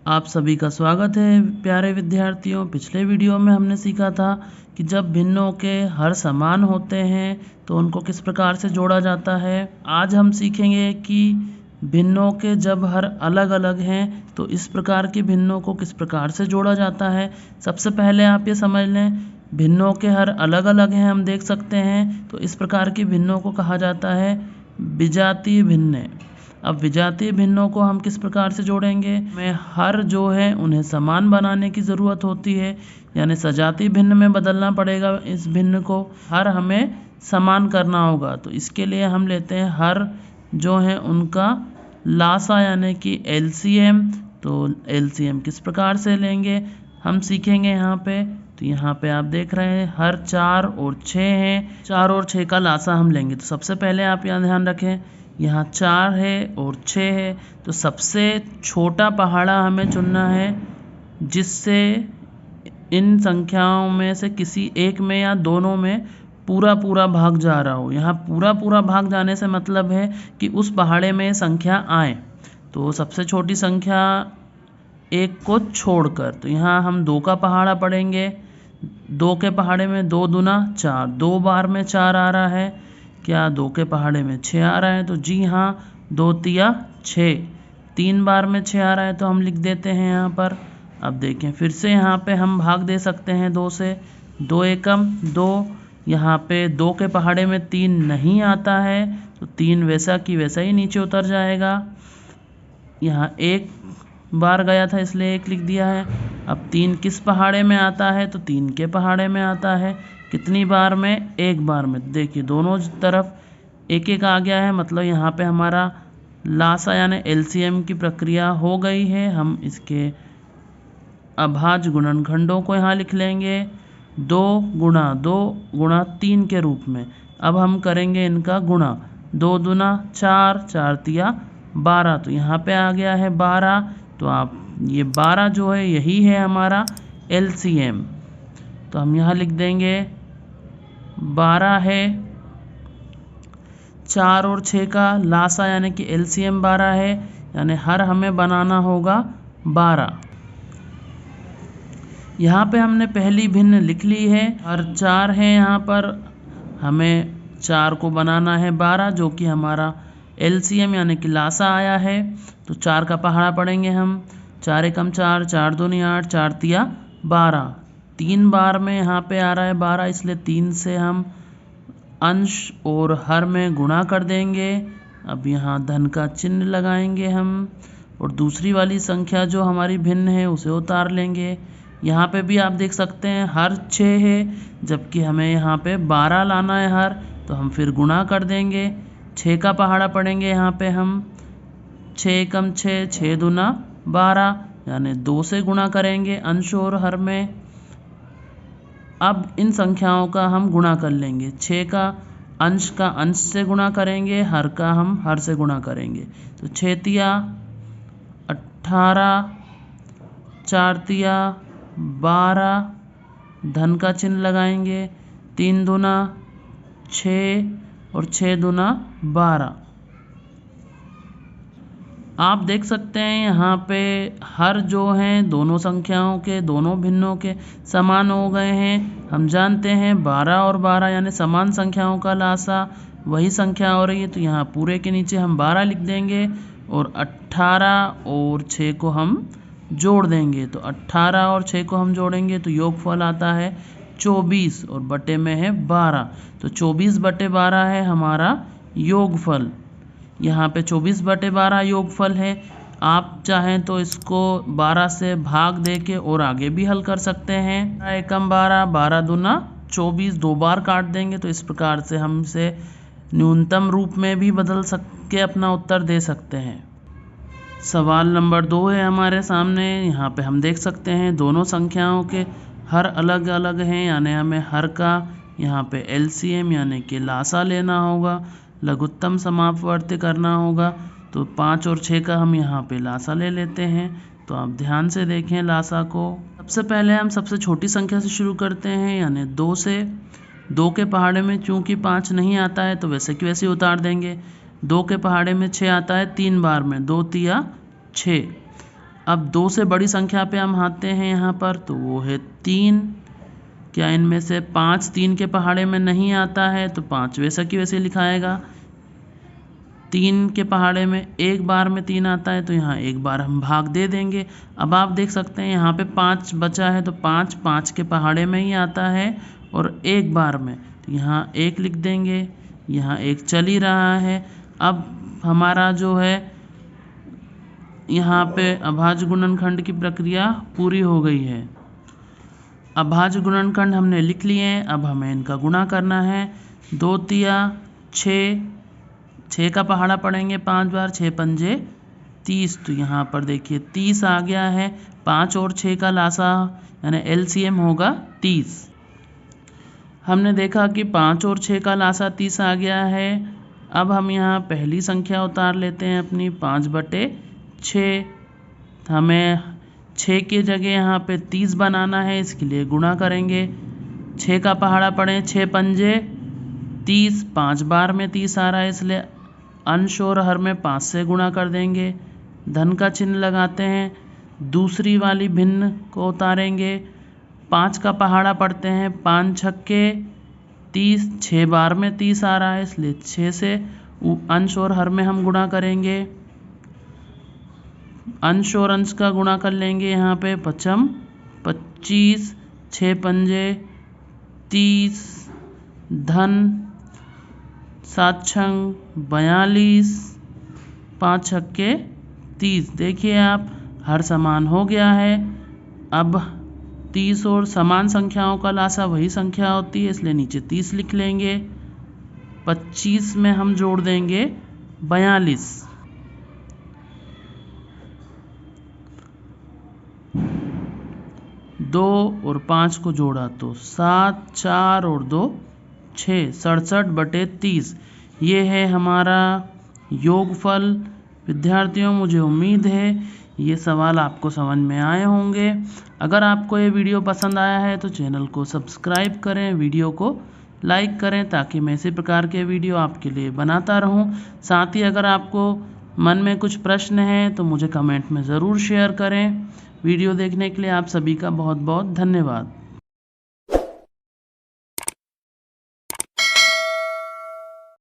आप सभी का स्वागत है प्यारे विद्यार्थियों। पिछले वीडियो में हमने सीखा था कि जब भिन्नों के हर समान होते हैं तो उनको किस प्रकार से जोड़ा जाता है। आज हम सीखेंगे कि भिन्नों के जब हर अलग अलग हैं तो इस प्रकार के भिन्नों को किस प्रकार से जोड़ा जाता है। सबसे पहले आप ये समझ लें, भिन्नों के हर अलग अलग हैं हम देख सकते हैं, तो इस प्रकार के भिन्नों को कहा जाता है विजातीय भिन्न। अब विजातीय भिन्नों को हम किस प्रकार से जोड़ेंगे, हमें हर जो है उन्हें समान बनाने की ज़रूरत होती है, यानी सजातीय भिन्न में बदलना पड़ेगा। इस भिन्न को हर हमें समान करना होगा, तो इसके लिए हम लेते हैं हर जो है उनका लासा यानी कि एलसीएम। तो एलसीएम किस प्रकार से लेंगे हम सीखेंगे यहाँ पे। तो यहाँ पे आप देख रहे हैं हर 4 और 6 हैं, 4 और 6 का लासा हम लेंगे। तो सबसे पहले आप यहाँ ध्यान रखें, यहाँ 4 है और 6 है, तो सबसे छोटा पहाड़ा हमें चुनना है जिससे इन संख्याओं में से किसी एक में या दोनों में पूरा पूरा भाग जा रहा हो। यहाँ पूरा पूरा भाग जाने से मतलब है कि उस पहाड़े में संख्या आए। तो सबसे छोटी संख्या 1 को छोड़कर, तो यहाँ हम 2 का पहाड़ा पढ़ेंगे। 2 के पहाड़े में 2 दूना 4, 2 बार में 4 आ रहा है। क्या 2 के पहाड़े में 6 आ रहा है? तो जी हाँ, 2 तिया 6, 3 बार में 6 आ रहा है, तो हम लिख देते हैं यहाँ पर। अब देखें फिर से यहाँ पे हम भाग दे सकते हैं 2 से। 2 एकम 2, यहाँ पे 2 के पहाड़े में 3 नहीं आता है, तो 3 वैसा की वैसा ही नीचे उतर जाएगा। यहाँ 1 बार गया था इसलिए 1 लिख दिया है। अब 3 किस पहाड़े में आता है? तो 3 के पहाड़े में आता है। कितनी बार में? 1 बार में। देखिए दोनों तरफ 1 1 आ गया है, मतलब यहाँ पे हमारा लासा यानी एलसीएम की प्रक्रिया हो गई है। हम इसके अभाज्य गुणनखंडों को यहाँ लिख लेंगे 2 गुणा 2 गुणा 3 के रूप में। अब हम करेंगे इनका गुणा, 2 दूना 4, 4 तिया 12, तो यहाँ पे आ गया है 12। तो आप ये 12 जो है यही है हमारा एलसीएम, तो हम यहाँ लिख देंगे 12 है। 4 और 6 का लासा यानी कि एलसीएम 12 है, यानी हर हमें बनाना होगा 12। यहाँ पे हमने पहली भिन्न लिख ली है, हर 4 है। यहाँ पर हमें 4 को बनाना है 12, जो कि हमारा एलसीएम यानी कि लासा आया है। तो 4 का पहाड़ा पढ़ेंगे हम। 4 एकम 4, 4 दूनी 8, 4 तिया 12, 3 बार में यहाँ पे आ रहा है 12, इसलिए 3 से हम अंश और हर में गुणा कर देंगे। अब यहाँ धन का चिन्ह लगाएंगे हम, और दूसरी वाली संख्या जो हमारी भिन्न है उसे उतार लेंगे। यहाँ पे भी आप देख सकते हैं हर 6 है, जबकि हमें यहाँ पे 12 लाना है हर, तो हम फिर गुणा कर देंगे। 6 का पहाड़ा पढ़ेंगे यहाँ पे हम। 6 एकम 6, 6 दूना 12, यानी 2 से गुणा करेंगे अंश और हर में। अब इन संख्याओं का हम गुणा कर लेंगे। 6 का अंश से गुणा करेंगे, हर का हम हर से गुणा करेंगे। तो 6 तिया 18, 4 तिया 12, धन का चिन्ह लगाएंगे। 3 दूना 6 और 6 दूना 12। आप देख सकते हैं यहाँ पे हर जो हैं दोनों संख्याओं के, दोनों भिन्नों के समान हो गए हैं। हम जानते हैं 12 और 12 यानी समान संख्याओं का लासा वही संख्या हो रही है, तो यहाँ पूरे के नीचे हम 12 लिख देंगे और 18 और 6 को हम जोड़ देंगे। तो 18 और 6 को हम जोड़ेंगे तो योगफल आता है 24 और बटे में है 12, तो 24 बटे 12 है हमारा योगफल। यहाँ पे 24 बटे 12 योगफल है। आप चाहें तो इसको 12 से भाग दे के और आगे भी हल कर सकते हैं। एकम 12, 12 दूना 24, 2 बार काट देंगे, तो इस प्रकार से हम इसे न्यूनतम रूप में भी बदल के अपना उत्तर दे सकते हैं। सवाल नंबर 2 है हमारे सामने। यहाँ पे हम देख सकते हैं दोनों संख्याओं के हर अलग अलग हैं, यानी हमें हर का यहाँ पे एलसीएम यानी कि लासा लेना होगा, लघुत्तम समापवर्ती करना होगा। तो 5 और 6 का हम यहाँ पे लासा ले लेते हैं। तो आप ध्यान से देखें लासा को। सबसे पहले हम सबसे छोटी संख्या से शुरू करते हैं, यानी 2 से। 2 के पहाड़े में चूंकि 5 नहीं आता है तो वैसे की वैसे उतार देंगे। 2 के पहाड़े में 6 आता है 3 बार में, 2 तिया 6। अब 2 से बड़ी संख्या पे हम आते हैं यहाँ पर, तो वो है 3। क्या इनमें से 5 3 के पहाड़े में नहीं आता है, तो 5 वैसा की वैसे लिखाएगा। 3 के पहाड़े में एक बार में 3 आता है, तो यहाँ एक बार हम भाग दे देंगे। अब आप देख सकते हैं यहाँ पे 5 बचा है, तो 5 5 के पहाड़े में ही आता है और एक बार में, तो यहाँ 1 लिख देंगे। यहाँ 1 चल ही रहा है। अब हमारा जो है यहाँ पे अभाज्य गुणनखंड की प्रक्रिया पूरी हो गई है। अभाज्य गुणनखंड हमने लिख लिए हैं, अब हमें इनका गुणा करना है। 2 तिया 6, 6 का पहाड़ा पड़ेंगे 5 बार, 6 पंजे 30, तो यहाँ पर देखिए 30 आ गया है। 5 और 6 का लासा यानी एलसीएम होगा 30। हमने देखा कि 5 और 6 का लासा 30 आ गया है। अब हम यहाँ पहली संख्या उतार लेते हैं अपनी 5/6। हमें 6 की जगह यहाँ पे 30 बनाना है, इसके लिए गुणा करेंगे। 6 का पहाड़ा पड़े 6 पंजे 30, 5 बार में 30 आ रहा है, इसलिए अंश और हर में 5 से गुणा कर देंगे। धन का चिन्ह लगाते हैं। दूसरी वाली भिन्न को उतारेंगे। 5 का पहाड़ा पड़ते हैं 5 छक्के 30, 6 बार में 30 आ रहा है, इसलिए 6 से अंश और हर में हम गुणा करेंगे। अंश और अंश का गुणा कर लेंगे। यहाँ पे 5 25, 6 पंजे 30, धन 7 छंग 42, 5 छक्के 30। देखिए आप हर समान हो गया है। अब 30 और समान संख्याओं का लासा वही संख्या होती है, इसलिए नीचे 30 लिख लेंगे। 25 में हम जोड़ देंगे 42। 2 और 5 को जोड़ा तो 7, 4 और 2 6, 67/30। ये है हमारा योगफल। विद्यार्थियों, मुझे उम्मीद है ये सवाल आपको समझ में आए होंगे। अगर आपको ये वीडियो पसंद आया है तो चैनल को सब्सक्राइब करें, वीडियो को लाइक करें, ताकि मैं इसी प्रकार के वीडियो आपके लिए बनाता रहूं। साथ ही अगर आपको मन में कुछ प्रश्न हैं तो मुझे कमेंट में ज़रूर शेयर करें। वीडियो देखने के लिए आप सभी का बहुत बहुत धन्यवाद।